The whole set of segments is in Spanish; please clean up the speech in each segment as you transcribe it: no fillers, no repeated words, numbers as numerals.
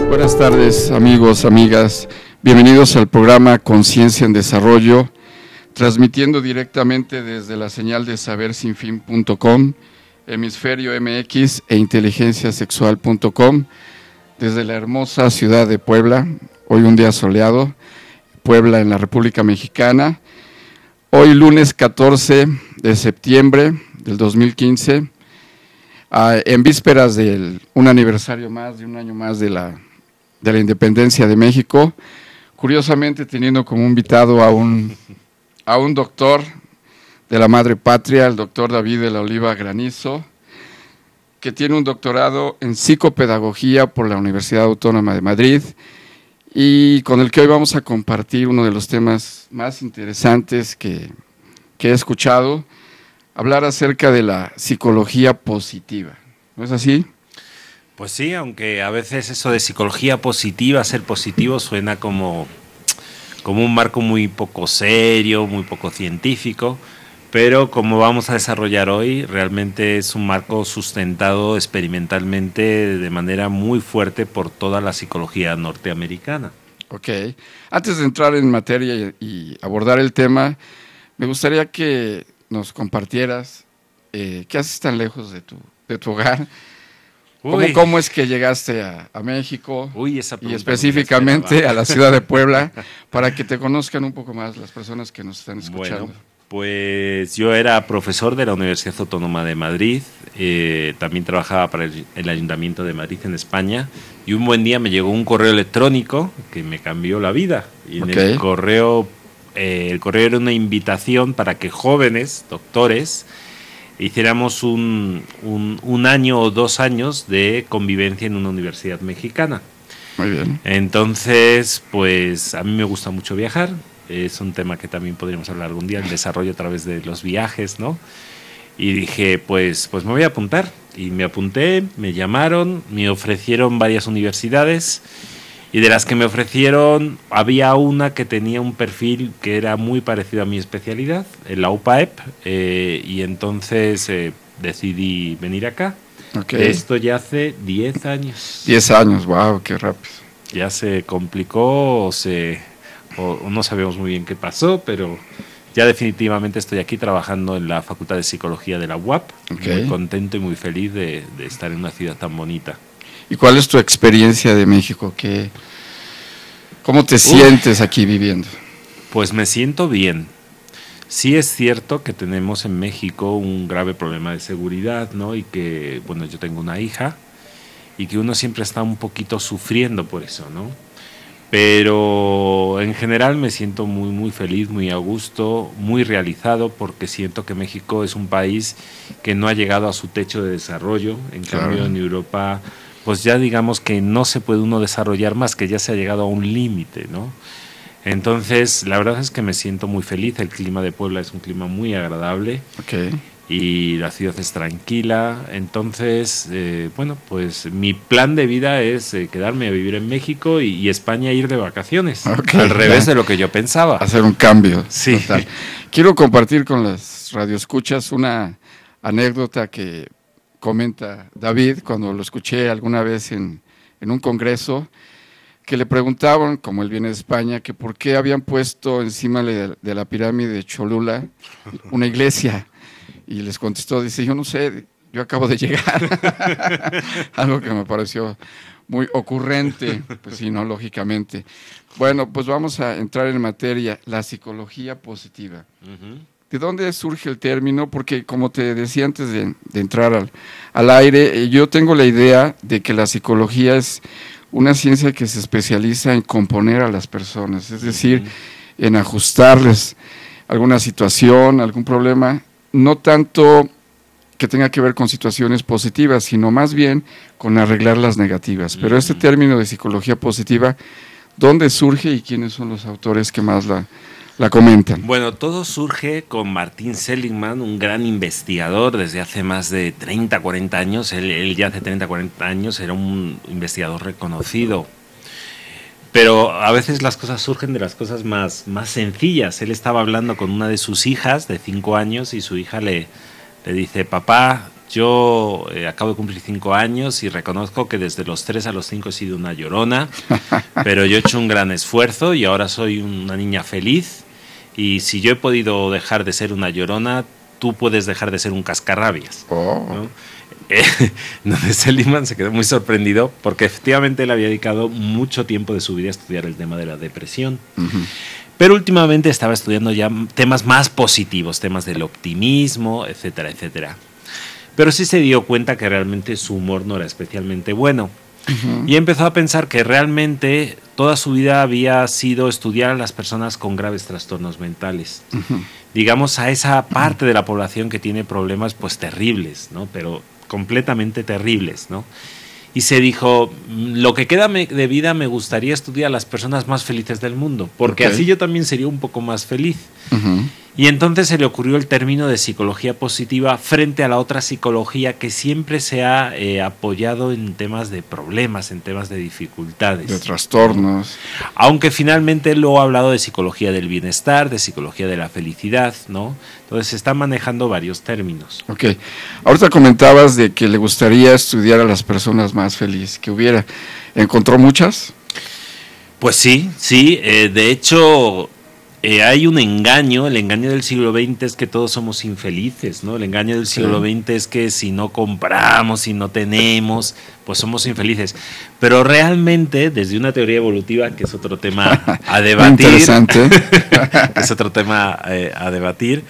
Buenas tardes, amigos, amigas. Bienvenidos al programa Conciencia en Desarrollo, transmitiendo directamente desde la señal de sabersinfin.com, Hemisferio MX e inteligenciasexual.com, desde la hermosa ciudad de Puebla. Hoy un día soleado, Puebla en la República Mexicana. Hoy lunes 14 de septiembre del 2015, en vísperas de un aniversario más, de un año más de la independencia de México, curiosamente teniendo como invitado a un doctor de la madre patria, el doctor David de la Oliva Granizo, que tiene un doctorado en psicopedagogía por la Universidad Autónoma de Madrid, y con el que hoy vamos a compartir uno de los temas más interesantes que he escuchado, hablar acerca de la psicología positiva. ¿No es así? Pues sí, aunque a veces eso de psicología positiva, ser positivo, suena como un marco muy poco serio, muy poco científico, pero como vamos a desarrollar hoy, realmente es un marco sustentado experimentalmente de manera muy fuerte por toda la psicología norteamericana. Ok. Antes de entrar en materia y abordar el tema, me gustaría que nos compartieras qué haces tan lejos de tu hogar. ¿Cómo es que llegaste a México? Y específicamente a la ciudad de Puebla, para que te conozcan un poco más las personas que nos están escuchando? Bueno, pues yo era profesor de la Universidad Autónoma de Madrid, también trabajaba para el Ayuntamiento de Madrid en España, y un buen día me llegó un correo electrónico que me cambió la vida. Y en el correo era una invitación para que jóvenes, doctores, hiciéramos un año o 2 años de convivencia en una universidad mexicana. Muy bien. Entonces, pues a mí me gusta mucho viajar, es un tema que también podríamos hablar algún día, el desarrollo a través de los viajes, ¿no? Y dije, pues me voy a apuntar. Y me apunté, me llamaron, me ofrecieron varias universidades, y de las que me ofrecieron había una que tenía un perfil que era muy parecido a mi especialidad, la UPAEP, y entonces decidí venir acá. Esto ya hace 10 años. 10 años, wow, qué rápido. Ya se complicó o no sabemos muy bien qué pasó, pero ya definitivamente estoy aquí trabajando en la Facultad de Psicología de la UAP, muy contento y muy feliz de estar en una ciudad tan bonita. ¿Y cuál es tu experiencia de México? ¿Cómo te sientes aquí viviendo? Pues me siento bien. Sí es cierto que tenemos en México un grave problema de seguridad, ¿no? Y que, bueno, yo tengo una hija y que uno siempre está un poquito sufriendo por eso, ¿no? Pero en general me siento muy, muy feliz, muy a gusto, muy realizado, porque siento que México es un país que no ha llegado a su techo de desarrollo. En cambio, en Europa, pues ya digamos que no se puede uno desarrollar más, que ya se ha llegado a un límite, ¿no? Entonces, la verdad es que me siento muy feliz. El clima de Puebla es un clima muy agradable. Y la ciudad es tranquila. Entonces, bueno, pues mi plan de vida es quedarme a vivir en México y España ir de vacaciones. Al revés de lo que yo pensaba. Hacer un cambio. Sí. Total. Quiero compartir con las radioescuchas una anécdota que comenta David cuando lo escuché alguna vez en un congreso, que le preguntaban, como él viene de España, que por qué habían puesto encima de la pirámide de Cholula una iglesia. Y les contestó, dice, yo no sé, yo acabo de llegar. Algo que me pareció muy ocurrente, pues sí, no, lógicamente. Bueno, pues vamos a entrar en materia, la psicología positiva. ¿De dónde surge el término? Porque como te decía antes de entrar al aire, yo tengo la idea de que la psicología es una ciencia que se especializa en componer a las personas, es decir, en ajustarles alguna situación, algún problema, no tanto que tenga que ver con situaciones positivas, sino más bien con arreglar las negativas. Pero este término de psicología positiva, ¿dónde surge y quiénes son los autores que más la comentan? Bueno, todo surge con Martin Seligman, un gran investigador desde hace más de 30, 40 años. Él ya hace 30, 40 años era un investigador reconocido. Pero a veces las cosas surgen de las cosas más sencillas. Él estaba hablando con una de sus hijas de 5 años y su hija le dice: papá, yo acabo de cumplir 5 años y reconozco que desde los 3 a los 5 he sido una llorona, pero yo he hecho un gran esfuerzo y ahora soy una niña feliz, y si yo he podido dejar de ser una llorona, tú puedes dejar de ser un cascarrabias. ¿No? Seligman se quedó muy sorprendido porque efectivamente él había dedicado mucho tiempo de su vida a estudiar el tema de la depresión. Pero últimamente estaba estudiando ya temas más positivos, temas del optimismo, etcétera, etcétera. Pero sí se dio cuenta que realmente su humor no era especialmente bueno. Y empezó a pensar que realmente toda su vida había sido estudiar a las personas con graves trastornos mentales. Digamos, a esa parte de la población que tiene problemas pues terribles, ¿no? Pero completamente terribles, ¿no? Y se dijo: lo que queda de vida me gustaría estudiar a las personas más felices del mundo, porque así yo también sería un poco más feliz. Y entonces se le ocurrió el término de psicología positiva frente a la otra psicología que siempre se ha apoyado en temas de problemas, en temas de dificultades. De trastornos. Aunque finalmente luego ha hablado de psicología del bienestar, de psicología de la felicidad, ¿no? Entonces se están manejando varios términos. Ok. Ahorita comentabas de que le gustaría estudiar a las personas más felices que hubiera. ¿Encontró muchas? Pues sí. De hecho, hay un engaño. El engaño del siglo XX es que todos somos infelices, ¿no? El engaño del siglo XX es que si no compramos, si no tenemos, pues somos infelices. Pero realmente, desde una teoría evolutiva, que es otro tema a debatir. Interesante. Es otro tema a debatir.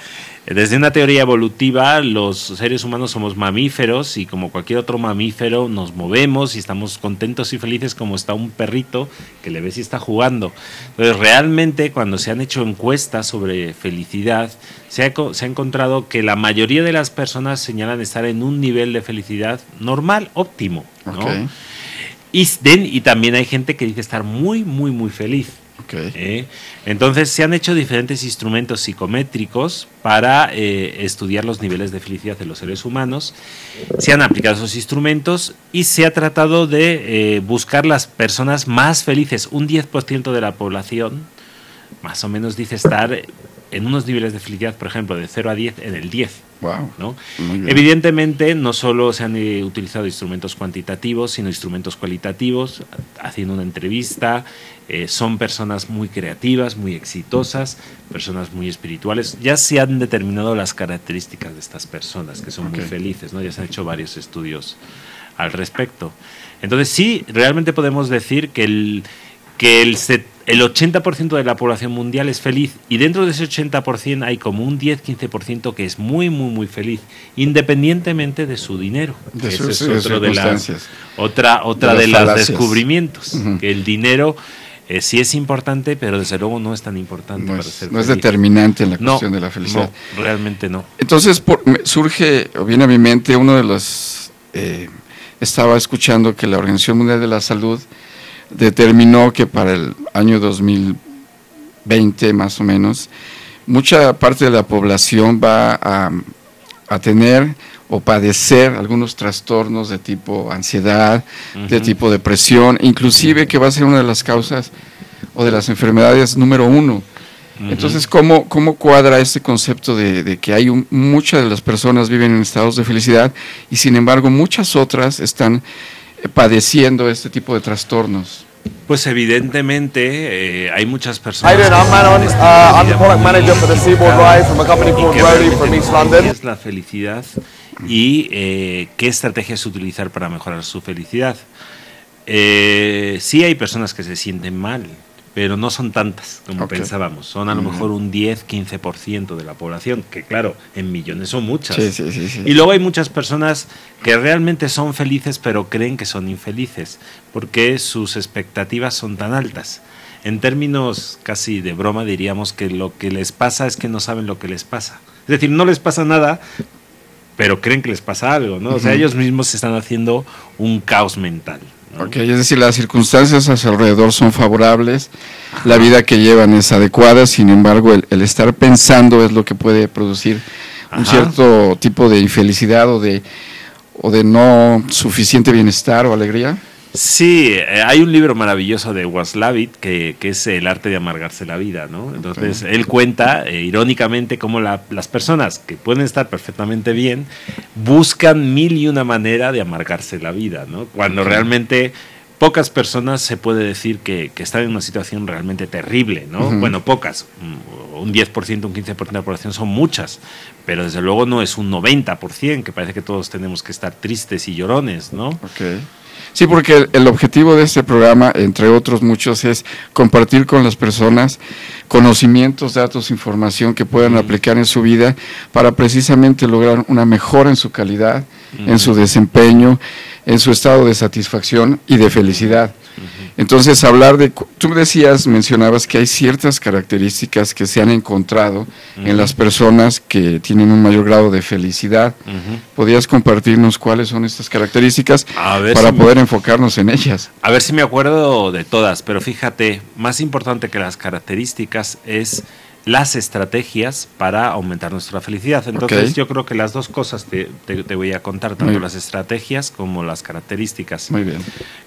Desde una teoría evolutiva, los seres humanos somos mamíferos y como cualquier otro mamífero nos movemos y estamos contentos y felices como está un perrito que le ves y está jugando. Entonces, realmente, cuando se han hecho encuestas sobre felicidad, se ha encontrado que la mayoría de las personas señalan estar en un nivel de felicidad normal, óptimo, ¿no? Y también hay gente que dice estar muy, muy, muy feliz. Entonces se han hecho diferentes instrumentos psicométricos para estudiar los niveles de felicidad de los seres humanos. Se han aplicado esos instrumentos y se ha tratado de buscar las personas más felices. Un 10% de la población más o menos dice estar en unos niveles de felicidad, por ejemplo, de 0 a 10 en el 10. Wow. ¿No? Evidentemente, no solo se han utilizado instrumentos cuantitativos, sino instrumentos cualitativos, haciendo una entrevista. Son personas muy creativas, muy exitosas, personas muy espirituales. Ya se han determinado las características de estas personas, que son muy felices, ¿no? Ya se han hecho varios estudios al respecto. Entonces, sí, realmente podemos decir que el 80% de la población mundial es feliz, y dentro de ese 80% hay como un 10-15% que es muy, muy, muy feliz, independientemente de su dinero. Ese es otro de los descubrimientos, que el dinero sí es importante, pero desde luego no es tan importante para ser feliz. No es determinante en la cuestión de la felicidad. No, realmente no. Entonces surge, o viene a mi mente, uno de los... estaba escuchando que la Organización Mundial de la Salud determinó que para el año 2020 más o menos, mucha parte de la población va a tener o padecer algunos trastornos de tipo ansiedad, de tipo depresión, inclusive que va a ser una de las causas o de las enfermedades número 1. Entonces, ¿cómo cuadra este concepto de que hay muchas de las personas viven en estados de felicidad y sin embargo muchas otras están padeciendo este tipo de trastornos? Pues evidentemente hay muchas personas. Hi, I'm Manon. I'm the product manager for the Seaboard Ride from a company called Roadie from East London. ¿Qué es la felicidad y qué estrategias utilizar para mejorar su felicidad? Sí hay personas que se sienten mal, pero no son tantas como pensábamos. Son a lo mejor un 10-15% de la población, que claro, en millones son muchas. Sí. Y luego hay muchas personas que realmente son felices, pero creen que son infelices, porque sus expectativas son tan altas. En términos casi de broma diríamos que lo que les pasa es que no saben lo que les pasa. Es decir, no les pasa nada, pero creen que les pasa algo, ¿no? O sea, ellos mismos se están haciendo un caos mental, ¿no? Es decir, las circunstancias a su alrededor son favorables, la vida que llevan es adecuada, sin embargo, el estar pensando es lo que puede producir un cierto tipo de infelicidad o de no suficiente bienestar o alegría. Sí, hay un libro maravilloso de Watzlawick que es El arte de amargarse la vida, ¿no? Entonces, él cuenta, irónicamente, cómo las personas que pueden estar perfectamente bien buscan mil y una manera de amargarse la vida, ¿no? Cuando realmente pocas personas se puede decir que están en una situación realmente terrible, ¿no? Bueno, pocas, un 10%, un 15% de la población son muchas, pero desde luego no es un 90%, que parece que todos tenemos que estar tristes y llorones, ¿no? Sí, porque el objetivo de este programa, entre otros muchos, es compartir con las personas conocimientos, datos, información que puedan aplicar en su vida para precisamente lograr una mejora en su calidad, en su desempeño, en su estado de satisfacción y de felicidad. Entonces, hablar de, tú mencionabas que hay ciertas características que se han encontrado en las personas que tienen un mayor grado de felicidad. ¿Podrías compartirnos cuáles son estas características para poder enfocarnos en ellas? A ver si me acuerdo de todas, pero fíjate, más importante que las características es las estrategias para aumentar nuestra felicidad. Entonces yo creo que las dos cosas te voy a contar, tanto las estrategias como las características. Muy bien.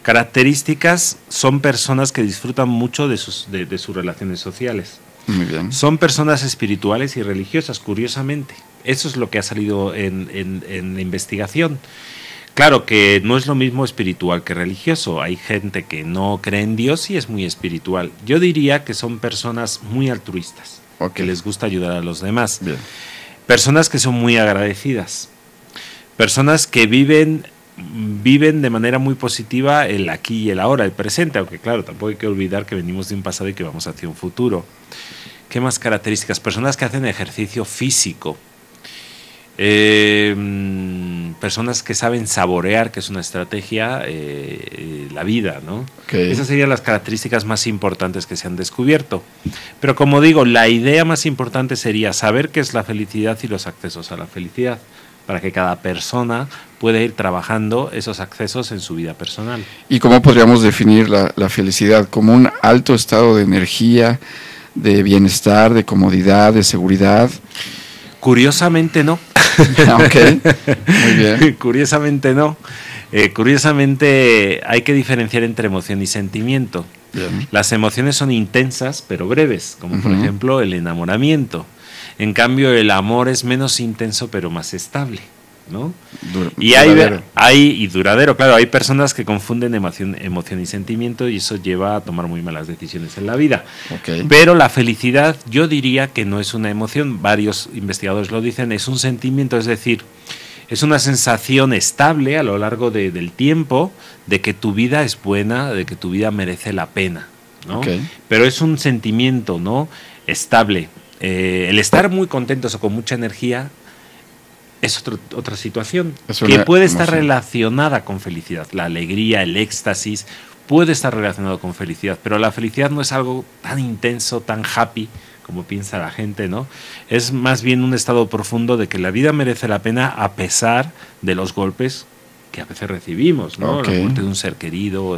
Características son personas que disfrutan mucho de sus relaciones sociales. Muy bien. Son personas espirituales y religiosas, curiosamente. Eso es lo que ha salido en la investigación. Claro que no es lo mismo espiritual que religioso. Hay gente que no cree en Dios y es muy espiritual. Yo diría que son personas muy altruistas, que les gusta ayudar a los demás. Bien. Personas que son muy agradecidas. Personas que viven de manera muy positiva el aquí y el ahora, el presente, aunque claro, tampoco hay que olvidar que venimos de un pasado y que vamos hacia un futuro. ¿Qué más características? Personas que hacen ejercicio físico. Personas que saben saborear, que es una estrategia, la vida, ¿no? Esas serían las características más importantes que se han descubierto. Pero como digo, la idea más importante sería saber qué es la felicidad y los accesos a la felicidad, para que cada persona pueda ir trabajando esos accesos en su vida personal. ¿Y cómo podríamos definir la felicidad? ¿Como un alto estado de energía, de bienestar, de comodidad, de seguridad? Curiosamente no. Muy bien. Curiosamente no. Curiosamente hay que diferenciar entre emoción y sentimiento. Bien. Las emociones son intensas pero breves, como por ejemplo el enamoramiento. En cambio el amor es menos intenso pero más estable, ¿no? Y duradero, claro. Hay personas que confunden emoción y sentimiento y eso lleva a tomar muy malas decisiones en la vida. Pero la felicidad, yo diría que no es una emoción, varios investigadores lo dicen, es un sentimiento, es decir, es una sensación estable a lo largo del tiempo de que tu vida es buena, de que tu vida merece la pena, ¿no? Pero es un sentimiento, ¿no?, estable. El estar muy contentos o con mucha energía es otra situación que puede estar relacionada con felicidad. La alegría, el éxtasis puede estar relacionado con felicidad, pero la felicidad no es algo tan intenso, tan happy como piensa la gente, ¿no? Es más bien un estado profundo de que la vida merece la pena a pesar de los golpes que a veces recibimos, ¿no? La muerte de un ser querido.